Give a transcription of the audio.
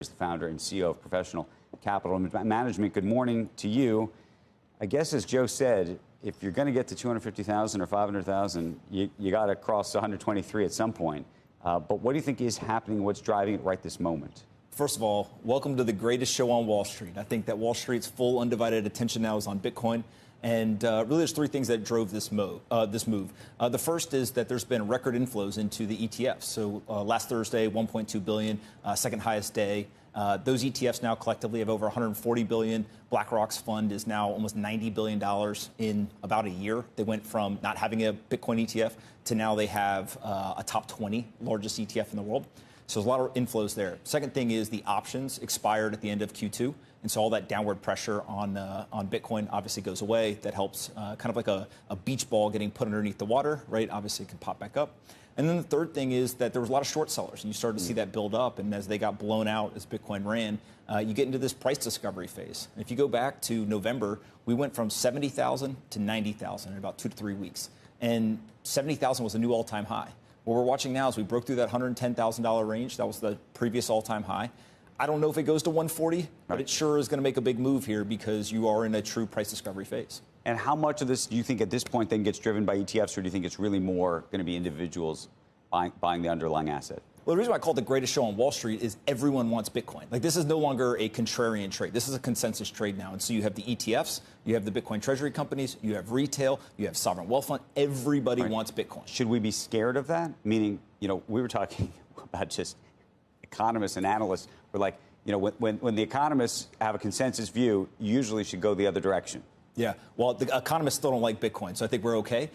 is the founder and CEO of Professional Capital Management. Good morning to you. I guess, as Joe said, if you're going to get to 250,000 or 500,000, you got to cross 123 at some point. But what do you think is happening? What's driving it right this moment? First of all, welcome to the greatest show on Wall Street. I think that Wall Street's full undivided attention now is on Bitcoin. And really, there's three things that drove this move. The first is that there's been record inflows into the ETFs. So last Thursday, 1.2 billion, second highest day. Those ETFs now collectively have over 140 billion. BlackRock's fund is now almost $90 billion in about a year. They went from not having a Bitcoin ETF to now they have a top 20 largest ETF in the world. So there's a lot of inflows there. Second thing is the options expired at the end of Q2. And so all that downward pressure on Bitcoin obviously goes away. That helps kind of like a beach ball getting put underneath the water, right? Obviously it can pop back up. And then the third thing is that there was a lot of short sellers, and you started to see that build up. And as they got blown out, as Bitcoin ran, you get into this price discovery phase. And if you go back to November, we went from 70,000 to 90,000 in about 2 to 3 weeks. And 70,000 was a new all-time high. What we're watching now is we broke through that $110,000 range. That was the previous all-time high. I don't know if it goes to 140, but it sure is going to make a big move here because you are in a true price discovery phase. And how much of this do you think at this point then gets driven by ETFs, or do you think it's really more going to be individuals buying the underlying asset? Well, the reason why I call it the greatest show on Wall Street is everyone wants Bitcoin. Like, this is no longer a contrarian trade. This is a consensus trade now. And so you have the ETFs, you have the Bitcoin treasury companies, you have retail, you have sovereign wealth fund. Everybody wants Bitcoin. Should we be scared of that? Meaning, we were talking about just economists and analysts were like, when the economists have a consensus view, you usually should go the other direction. Yeah, well, the economists still don't like Bitcoin, so I think we're okay.